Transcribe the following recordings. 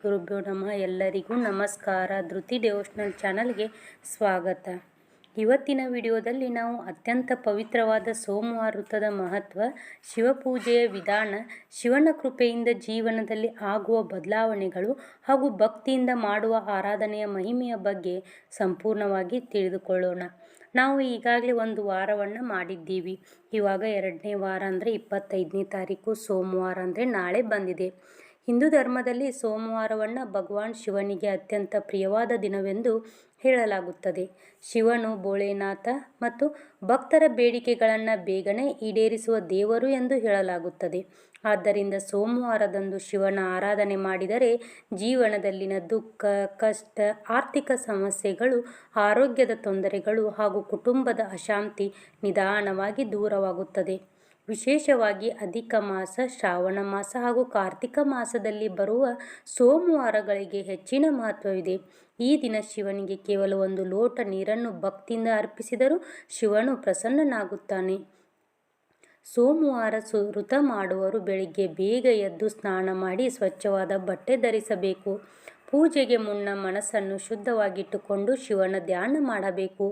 ಗುರುಭ್ಯೋ ನಮಃ. ಎಲ್ಲರಿಗೂ ನಮಸ್ಕಾರ. ಧೃತಿ ಡಿವೋಷನಲ್ ಚಾನಲ್ಗೆ ಸ್ವಾಗತ. ಇವತ್ತಿನ ವಿಡಿಯೋದಲ್ಲಿ ನಾವು ಅತ್ಯಂತ ಪವಿತ್ರವಾದ ಸೋಮವಾರ ವೃತದ ಮಹತ್ವ, ಶಿವಪೂಜೆಯ ವಿಧಾನ, ಶಿವನ ಕೃಪೆಯಿಂದ ಜೀವನದಲ್ಲಿ ಆಗುವ ಬದಲಾವಣೆಗಳು ಹಾಗೂ ಭಕ್ತಿಯಿಂದ ಮಾಡುವ ಆರಾಧನೆಯ ಮಹಿಮೆಯ ಬಗ್ಗೆ ಸಂಪೂರ್ಣವಾಗಿ ತಿಳಿದುಕೊಳ್ಳೋಣ. ನಾವು ಈಗಾಗಲೇ ಒಂದು ವಾರವನ್ನು ಮಾಡಿದ್ದೀವಿ. ಇವಾಗ 2ನೇ ವಾರ ಅಂದರೆ 25ನೇ ತಾರೀಕು ಸೋಮವಾರ ಅಂದರೆ ನಾಳೆ ಬಂದಿದೆ. ಹಿಂದೂ ಧರ್ಮದಲ್ಲಿ ಸೋಮವಾರವನ್ನು ಭಗವಾನ್ ಶಿವನಿಗೆ ಅತ್ಯಂತ ಪ್ರಿಯವಾದ ದಿನವೆಂದು ಹೇಳಲಾಗುತ್ತದೆ. ಶಿವನು ಭೋಳೆನಾಥ ಮತ್ತು ಭಕ್ತರ ಬೇಡಿಕೆಗಳನ್ನು ಬೇಗನೆ ಈಡೇರಿಸುವ ದೇವರು ಎಂದು ಹೇಳಲಾಗುತ್ತದೆ. ಆದ್ದರಿಂದ ಸೋಮವಾರದಂದು ಶಿವನ ಆರಾಧನೆ ಮಾಡಿದರೆ ಜೀವನದಲ್ಲಿನ ದುಃಖ, ಕಷ್ಟ, ಆರ್ಥಿಕ ಸಮಸ್ಯೆಗಳು, ಆರೋಗ್ಯದ ತೊಂದರೆಗಳು ಹಾಗೂ ಕುಟುಂಬದ ಅಶಾಂತಿ ನಿಧಾನವಾಗಿ ದೂರವಾಗುತ್ತದೆ. ವಿಶೇಷವಾಗಿ ಅಧಿಕ ಮಾಸ, ಶ್ರಾವಣ ಮಾಸ ಹಾಗೂ ಕಾರ್ತಿಕ ಮಾಸದಲ್ಲಿ ಬರುವ ಸೋಮವಾರಗಳಿಗೆ ಹೆಚ್ಚಿನ ಮಹತ್ವವಿದೆ. ಈ ದಿನ ಶಿವನಿಗೆ ಕೇವಲ 1 ಲೋಟ ನೀರನ್ನು ಭಕ್ತಿಯಿಂದ ಅರ್ಪಿಸಿದರೂ ಶಿವನು ಪ್ರಸನ್ನನಾಗುತ್ತಾನೆ. ಸೋಮವಾರ ವೃತ ಮಾಡುವವರು ಬೆಳಿಗ್ಗೆ ಬೇಗ ಎದ್ದು ಸ್ನಾನ ಮಾಡಿ ಸ್ವಚ್ಛವಾದ ಬಟ್ಟೆ ಧರಿಸಬೇಕು. ಪೂಜೆಗೆ ಮುನ್ನ ಮನಸ್ಸನ್ನು ಶುದ್ಧವಾಗಿಟ್ಟುಕೊಂಡು ಶಿವನ ಧ್ಯಾನ ಮಾಡಬೇಕು.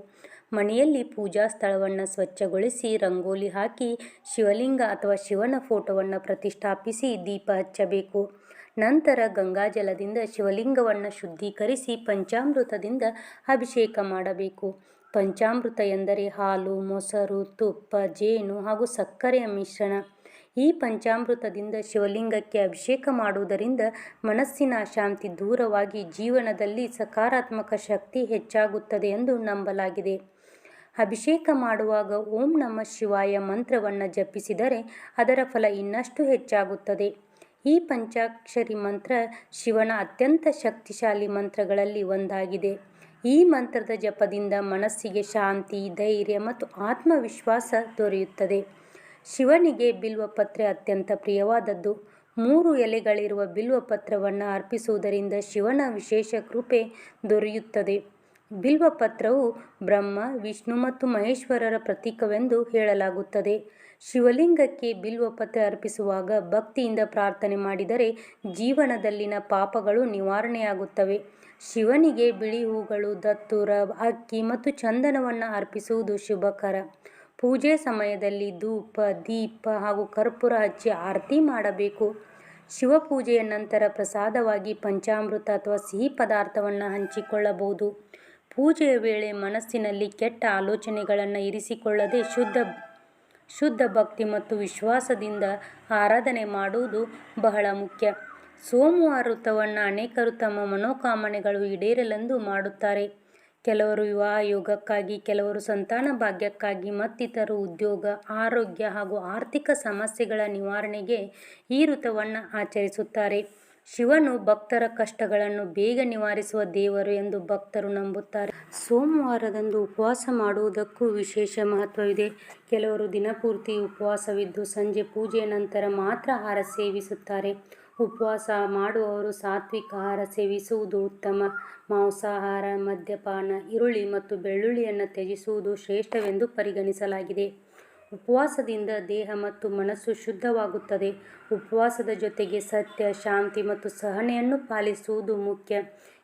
ಮನೆಯಲ್ಲಿ ಪೂಜಾ ಸ್ಥಳವನ್ನು ಸ್ವಚ್ಛಗೊಳಿಸಿ ರಂಗೋಲಿ ಹಾಕಿ ಶಿವಲಿಂಗ ಅಥವಾ ಶಿವನ ಫೋಟೋವನ್ನು ಪ್ರತಿಷ್ಠಾಪಿಸಿ ದೀಪ ಹಚ್ಚಬೇಕು. ನಂತರ ಗಂಗಾಜಲದಿಂದ ಶಿವಲಿಂಗವನ್ನು ಶುದ್ಧೀಕರಿಸಿ ಪಂಚಾಮೃತದಿಂದ ಅಭಿಷೇಕ ಮಾಡಬೇಕು. ಪಂಚಾಮೃತ ಎಂದರೆ ಹಾಲು, ಮೊಸರು, ತುಪ್ಪ, ಜೇನು ಹಾಗೂ ಸಕ್ಕರೆಯ ಮಿಶ್ರಣ. ಈ ಪಂಚಾಮೃತದಿಂದ ಶಿವಲಿಂಗಕ್ಕೆ ಅಭಿಷೇಕ ಮಾಡುವುದರಿಂದ ಮನಸ್ಸಿನ ಅಶಾಂತಿ ದೂರವಾಗಿ ಜೀವನದಲ್ಲಿ ಸಕಾರಾತ್ಮಕ ಶಕ್ತಿ ಹೆಚ್ಚಾಗುತ್ತದೆ ಎಂದು ನಂಬಲಾಗಿದೆ. ಅಭಿಷೇಕ ಮಾಡುವಾಗ ಓಂ ನಮಃ ಶಿವಾಯ ಮಂತ್ರವನ್ನು ಜಪಿಸಿದರೆ ಅದರ ಫಲ ಇನ್ನಷ್ಟು ಹೆಚ್ಚಾಗುತ್ತದೆ. ಈ ಪಂಚಾಕ್ಷರಿ ಮಂತ್ರ ಶಿವನ ಅತ್ಯಂತ ಶಕ್ತಿಶಾಲಿ ಮಂತ್ರಗಳಲ್ಲಿ ಒಂದಾಗಿದೆ. ಈ ಮಂತ್ರದ ಜಪದಿಂದ ಮನಸ್ಸಿಗೆ ಶಾಂತಿ, ಧೈರ್ಯ ಮತ್ತು ಆತ್ಮವಿಶ್ವಾಸ ದೊರೆಯುತ್ತದೆ. ಶಿವನಿಗೆ ಬಿಲ್ವಪತ್ರೆ ಅತ್ಯಂತ ಪ್ರಿಯವಾದದ್ದು. 3 ಎಲೆಗಳಿರುವ ಬಿಲ್ವಪತ್ರವನ್ನು ಅರ್ಪಿಸುವುದರಿಂದ ಶಿವನ ವಿಶೇಷ ಕೃಪೆ ದೊರೆಯುತ್ತದೆ. ಬಿಲ್ವಪತ್ರವು ಬ್ರಹ್ಮ, ವಿಷ್ಣು ಮತ್ತು ಮಹೇಶ್ವರರ ಪ್ರತೀಕವೆಂದು ಹೇಳಲಾಗುತ್ತದೆ. ಶಿವಲಿಂಗಕ್ಕೆ ಬಿಲ್ವಪತ್ರೆ ಅರ್ಪಿಸುವಾಗ ಭಕ್ತಿಯಿಂದ ಪ್ರಾರ್ಥನೆ ಮಾಡಿದರೆ ಜೀವನದಲ್ಲಿನ ಪಾಪಗಳು ನಿವಾರಣೆಯಾಗುತ್ತವೆ. ಶಿವನಿಗೆ ಬಿಳಿ ಹೂಗಳು, ದತ್ತೂರ, ಅಕ್ಕಿ ಮತ್ತು ಚಂದನವನ್ನು ಅರ್ಪಿಸುವುದು ಶುಭಕರ. ಪೂಜೆ ಸಮಯದಲ್ಲಿ ಧೂಪ, ದೀಪ ಹಾಗೂ ಕರ್ಪೂರ ಹಚ್ಚಿ ಆರತಿ ಮಾಡಬೇಕು. ಶಿವಪೂಜೆಯ ನಂತರ ಪ್ರಸಾದವಾಗಿ ಪಂಚಾಮೃತ ಅಥವಾ ಸಿಹಿ ಪದಾರ್ಥವನ್ನು ಹಂಚಿಕೊಳ್ಳಬಹುದು. ಪೂಜೆಯ ವೇಳೆ ಮನಸ್ಸಿನಲ್ಲಿ ಕೆಟ್ಟ ಆಲೋಚನೆಗಳನ್ನು ಇರಿಸಿಕೊಳ್ಳದೆ ಶುದ್ಧ ಭಕ್ತಿ ಮತ್ತು ವಿಶ್ವಾಸದಿಂದ ಆರಾಧನೆ ಮಾಡುವುದು ಬಹಳ ಮುಖ್ಯ. ಸೋಮವಾರ ವೃತವನ್ನು ಅನೇಕರು ತಮ್ಮ ಮನೋಕಾಮನೆಗಳು ಈಡೇರಲೆಂದು ಮಾಡುತ್ತಾರೆ. ಕೆಲವರು ವಿವಾಹ ಯೋಗಕ್ಕಾಗಿ, ಕೆಲವರು ಸಂತಾನ ಭಾಗ್ಯಕ್ಕಾಗಿ, ಮತ್ತಿತರರು ಉದ್ಯೋಗ, ಆರೋಗ್ಯ ಹಾಗೂ ಆರ್ಥಿಕ ಸಮಸ್ಯೆಗಳ ನಿವಾರಣೆಗೆ ಈ ವೃತವನ್ನು ಆಚರಿಸುತ್ತಾರೆ. ಶಿವನು ಭಕ್ತರ ಕಷ್ಟಗಳನ್ನು ಬೇಗ ನಿವಾರಿಸುವ ದೇವರು ಎಂದು ಭಕ್ತರು ನಂಬುತ್ತಾರೆ. ಸೋಮವಾರದಂದು ಉಪವಾಸ ಮಾಡುವುದಕ್ಕೂ ವಿಶೇಷ ಮಹತ್ವವಿದೆ. ಕೆಲವರು ದಿನಪೂರ್ತಿ ಉಪವಾಸವಿದ್ದು ಸಂಜೆ ಪೂಜೆಯ ನಂತರ ಮಾತ್ರ ಆಹಾರ ಸೇವಿಸುತ್ತಾರೆ. ಉಪವಾಸ ಮಾಡುವವರು ಸಾತ್ವಿಕ ಆಹಾರ ಸೇವಿಸುವುದು ಉತ್ತಮ. ಮಾಂಸಾಹಾರ, ಮದ್ಯಪಾನ, ಈರುಳ್ಳಿ ಮತ್ತು ಬೆಳ್ಳುಳ್ಳಿಯನ್ನು ತ್ಯಜಿಸುವುದು ಶ್ರೇಷ್ಠವೆಂದು ಪರಿಗಣಿಸಲಾಗಿದೆ. ಉಪವಾಸದಿಂದ ದೇಹ ಮತ್ತು ಮನಸ್ಸು ಶುದ್ಧವಾಗುತ್ತದೆ. ಉಪವಾಸದ ಜೊತೆಗೆ ಸತ್ಯ, ಶಾಂತಿ ಮತ್ತು ಸಹನೆಯನ್ನು ಪಾಲಿಸುವುದು ಮುಖ್ಯ.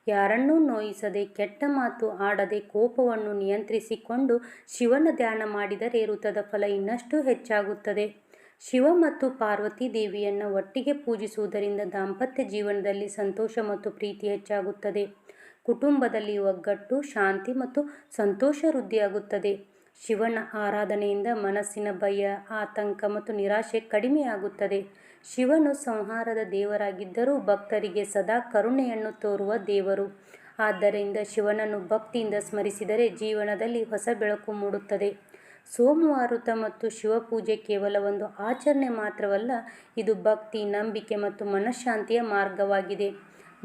ಯಾರನ್ನೂ ನೋಯಿಸದೆ, ಕೆಟ್ಟ ಮಾತು ಆಡದೆ, ಕೋಪವನ್ನು ನಿಯಂತ್ರಿಸಿಕೊಂಡು ಶಿವನ ಧ್ಯಾನ ಮಾಡಿದರೆ ವೃತದ ಫಲ ಇನ್ನಷ್ಟು ಹೆಚ್ಚಾಗುತ್ತದೆ. ಶಿವ ಮತ್ತು ಪಾರ್ವತಿ ದೇವಿಯನ್ನು ಒಟ್ಟಿಗೆ ಪೂಜಿಸುವುದರಿಂದ ದಾಂಪತ್ಯ ಜೀವನದಲ್ಲಿ ಸಂತೋಷ ಮತ್ತು ಪ್ರೀತಿ ಹೆಚ್ಚಾಗುತ್ತದೆ. ಕುಟುಂಬದಲ್ಲಿ ಒಗ್ಗಟ್ಟು, ಶಾಂತಿ ಮತ್ತು ಸಂತೋಷ ವೃದ್ಧಿಯಾಗುತ್ತದೆ. ಶಿವನ ಆರಾಧನೆಯಿಂದ ಮನಸ್ಸಿನ ಭಯ, ಆತಂಕ ಮತ್ತು ನಿರಾಶೆ ಕಡಿಮೆಯಾಗುತ್ತದೆ. ಶಿವನು ಸಂಹಾರದ ದೇವರಾಗಿದ್ದರೂ ಭಕ್ತರಿಗೆ ಸದಾ ಕರುಣೆಯನ್ನು ತೋರುವ ದೇವರು. ಆದ್ದರಿಂದ ಶಿವನನ್ನು ಭಕ್ತಿಯಿಂದ ಸ್ಮರಿಸಿದರೆ ಜೀವನದಲ್ಲಿ ಹೊಸ ಬೆಳಕು ಮೂಡುತ್ತದೆ. ಸೋಮವಾರ ವೃತ ಮತ್ತು ಶಿವಪೂಜೆ ಕೇವಲ ಒಂದು ಆಚರಣೆ ಮಾತ್ರವಲ್ಲ, ಇದು ಭಕ್ತಿ, ನಂಬಿಕೆ ಮತ್ತು ಮನಃಶಾಂತಿಯ ಮಾರ್ಗವಾಗಿದೆ.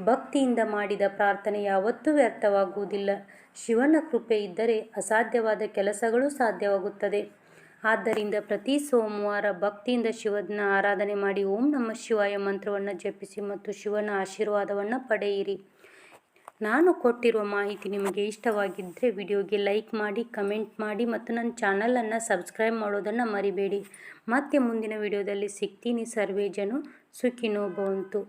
ಭಕ್ತಿಯಿಂದ ಮಾಡಿದ ಪ್ರಾರ್ಥನೆ ಯಾವತ್ತೂ ವ್ಯರ್ಥವಾಗುವುದಿಲ್ಲ. ಶಿವನ ಕೃಪೆ ಇದ್ದರೆ ಅಸಾಧ್ಯವಾದ ಕೆಲಸಗಳು ಸಾಧ್ಯವಾಗುತ್ತದೆ. ಆದ್ದರಿಂದ ಪ್ರತಿ ಸೋಮವಾರ ಭಕ್ತಿಯಿಂದ ಶಿವನ ಆರಾಧನೆ ಮಾಡಿ ಓಂ ನಮಃ ಶಿವಾಯ ಮಂತ್ರವನ್ನು ಜಪಿಸಿ ಮತ್ತು ಶಿವನ ಆಶೀರ್ವಾದವನ್ನು ಪಡೆಯಿರಿ. ನಾನು ಕೊಟ್ಟಿರುವ ಮಾಹಿತಿ ನಿಮಗೆ ಇಷ್ಟವಾಗಿದ್ದರೆ ವಿಡಿಯೋಗೆ ಲೈಕ್ ಮಾಡಿ, ಕಮೆಂಟ್ ಮಾಡಿ ಮತ್ತು ನನ್ನ ಚಾನಲನ್ನು ಸಬ್ಸ್ಕ್ರೈಬ್ ಮಾಡೋದನ್ನು ಮರಿಬೇಡಿ. ಮತ್ತೆ ಮುಂದಿನ ವಿಡಿಯೋದಲ್ಲಿ ಸಿಗ್ತೀನಿ. ಸರ್ವೇ ಜನ ಸುಖಿನೋ ಭವಂತು.